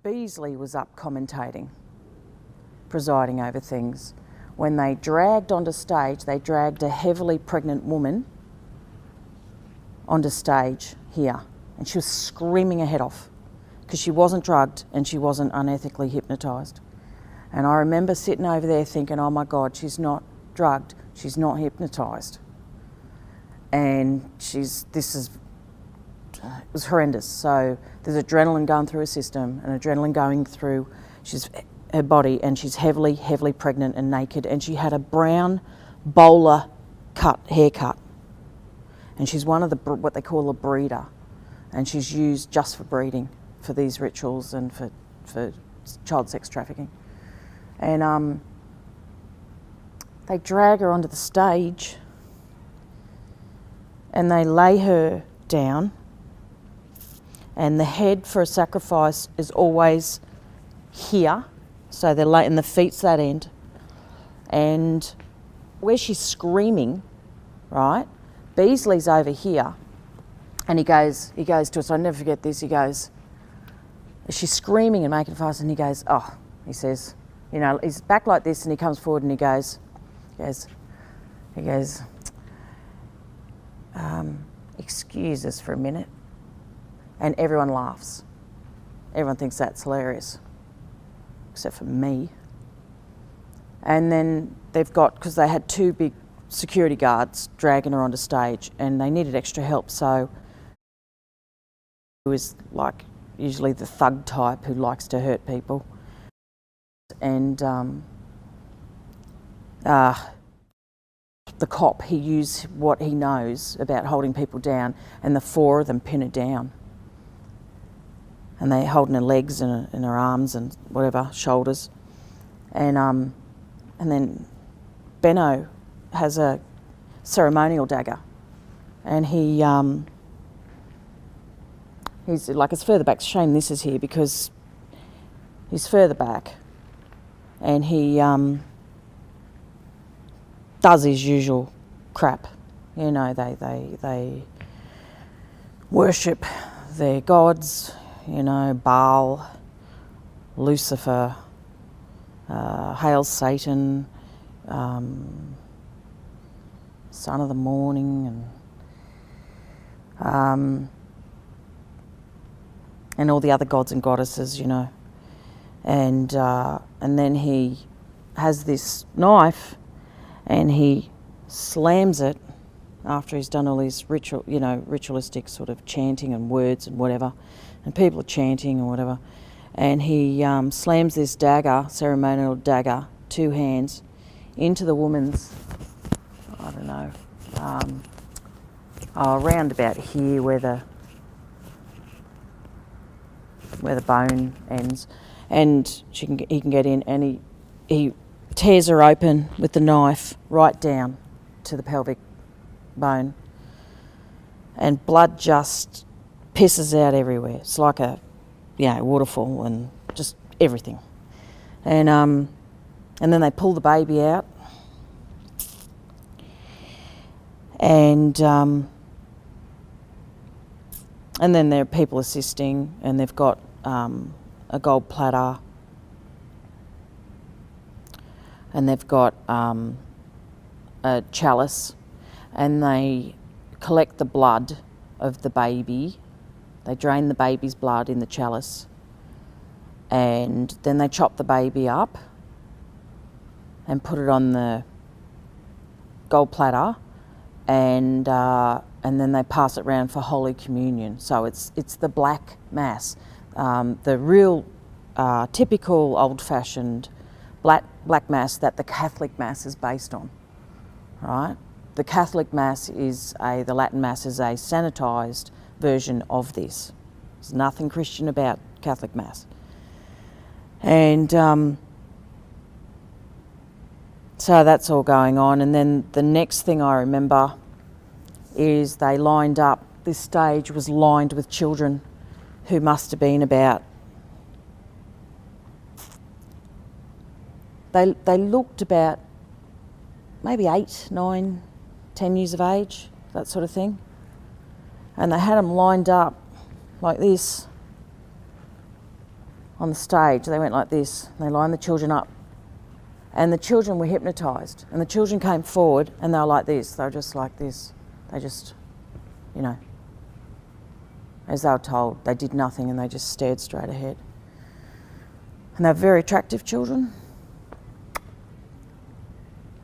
Beasley was up commentating, presiding over things. When they dragged onto stage, they dragged a heavily pregnant woman onto stage here, and she was screaming her head off because she wasn't drugged and she wasn't unethically hypnotised. And I remember sitting over there thinking, oh my God, she's not drugged, she's not hypnotised. And it was horrendous. So there's adrenaline going through her system and adrenaline going through her body, and she's heavily pregnant and naked, and she had a brown bowler haircut. And she's one of what they call a breeder, and she's used just for breeding for these rituals and for child sex trafficking. And they drag her onto the stage and they lay her down, and the head for a sacrifice is always here, so they're and the feet's that end, and where she's screaming, right, Beasley's over here, and he goes to us, I'll never forget this, he goes, she's screaming and making a fuss, and he goes, oh, he says, you know, he's back like this, and he comes forward and he goes, excuse us for a minute. And everyone laughs. Everyone thinks that's hilarious, except for me. And then they've got, because they had two big security guards dragging her onto stage, and they needed extra help, so it was like usually the thug type who likes to hurt people. And the cop, he used what he knows about holding people down, and the four of them pin her down. And they're holding her legs and her arms and whatever, shoulders. And then Benno has a ceremonial dagger, and he's like, it's further back. It's a shame this is here because he's further back, and he does his usual crap. You know, they worship their gods, you know, Baal, Lucifer, hail Satan, son of the morning, and all the other gods and goddesses, you know. And then he has this knife, and he slams it after he's done all his ritualistic sort of chanting and words and whatever, and people are chanting and whatever, and he slams this dagger, ceremonial dagger, two hands, into the woman's, I don't know, around about here where the bone ends, and he can get in, and he tears her open with the knife right down to the pelvic bone, and blood just pisses out everywhere. It's like a waterfall, and just everything. And then they pull the baby out, and then there are people assisting, and they've got a gold platter, and they've got a chalice, and they collect the blood of the baby. They drain the baby's blood in the chalice, and then they chop the baby up and put it on the gold platter, and then they pass it around for Holy Communion. So it's the black mass, the real typical old-fashioned black mass that the Catholic Mass is based on, right? The Catholic Mass the Latin Mass is a sanitised version of this. There's nothing Christian about Catholic Mass. And so that's all going on. And then the next thing I remember is they lined up, this stage was lined with children who must have been about, they looked about maybe 8, 9, 10 years of age, that sort of thing. And they had them lined up like this on the stage, they went like this. They lined the children up. And the children were hypnotised. And the children came forward and they were like this. They were just like this. They just, you know, as they were told, they did nothing and they just stared straight ahead. And they're very attractive children.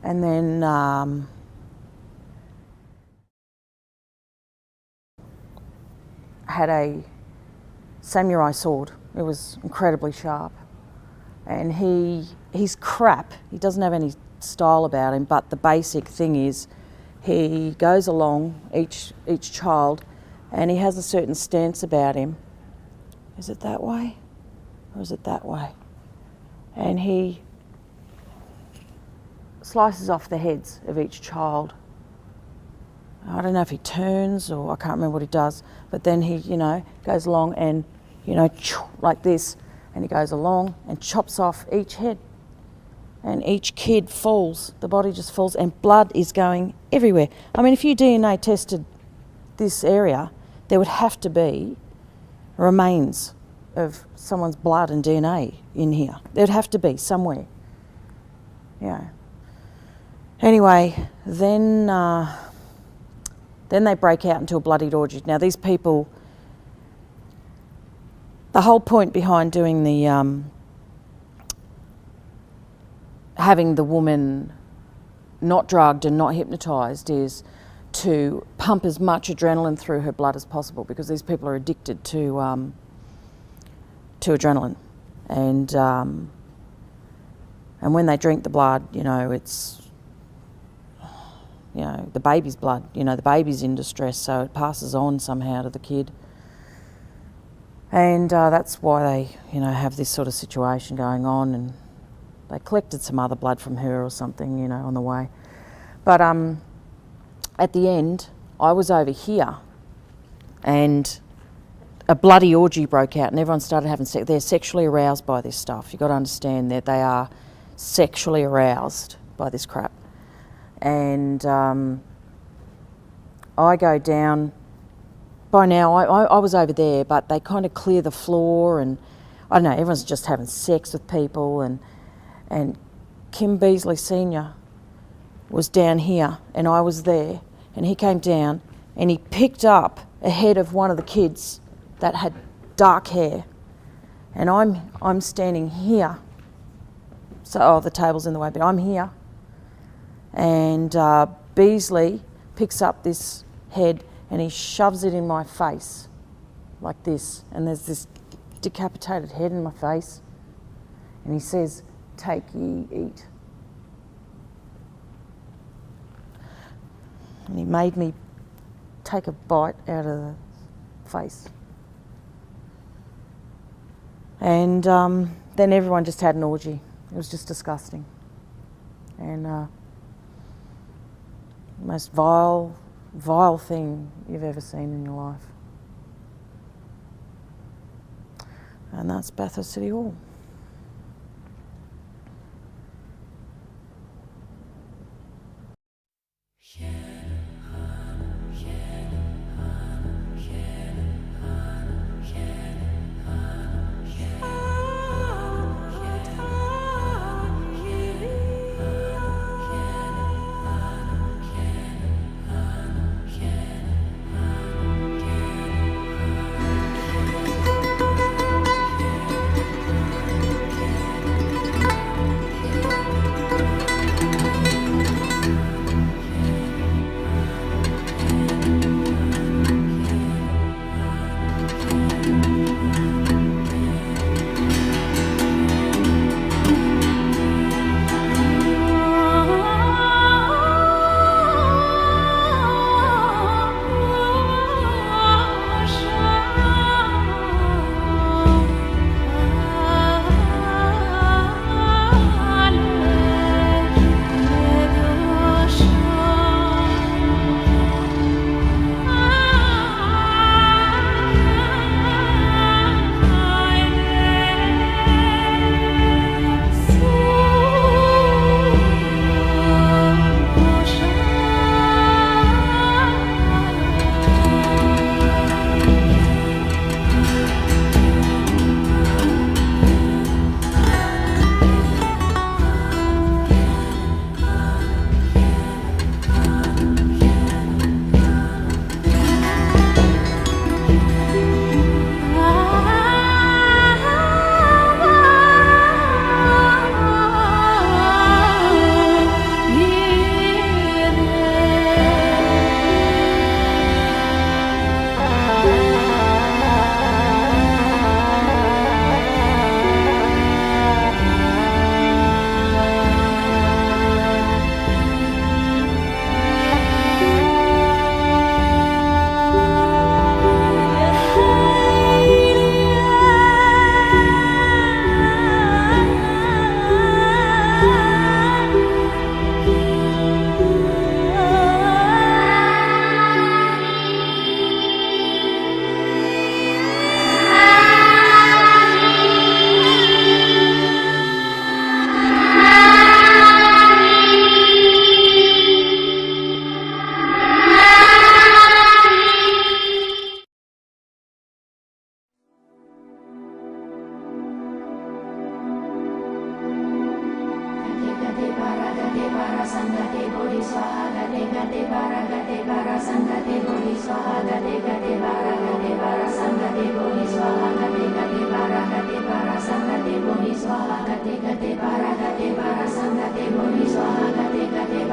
And then had a samurai sword. It was incredibly sharp. And he's crap. He doesn't have any style about him, but the basic thing is he goes along each child and he has a certain stance about him. Is it that way? Or is it that way? And he slices off the heads of each child. I don't know if he turns or I can't remember what he does, but then he, you know, goes along and, you know, like this, and he goes along and chops off each head. And each kid falls, the body just falls, and blood is going everywhere. I mean, if you DNA tested this area, there would have to be remains of someone's blood and DNA in here. There'd have to be somewhere. Yeah. Anyway, then they break out into a bloodied orgy. Now these people, the whole point behind doing the having the woman not drugged and not hypnotised is to pump as much adrenaline through her blood as possible, because these people are addicted to adrenaline, and when they drink the blood, you know, it's, you know, the baby's blood, you know, the baby's in distress, so it passes on somehow to the kid. And that's why they, you know, have this sort of situation going on, and they collected some other blood from her or something, you know, on the way. But at the end, I was over here and a bloody orgy broke out and everyone started having sex. They're sexually aroused by this stuff. You've got to understand that they are sexually aroused by this crap. And I go down. By now, I was over there, but they kind of clear the floor, and I don't know, everyone's just having sex with people, and Kim Beasley Senior was down here and I was there, and he came down and he picked up a head of one of the kids that had dark hair, and I'm standing here. So the table's in the way, but I'm here. And Beasley picks up this head and he shoves it in my face like this, and there's this decapitated head in my face, and he says, "Take ye, eat." And he made me take a bite out of the face. And then everyone just had an orgy. It was just disgusting. And the most vile thing you've ever seen in your life. And that's Bathurst City Hall. swaha gate gate bara gate bara sangate boni swaha gate gate bara sangate boni swaha gate gate bara sangate boni swaha gate gate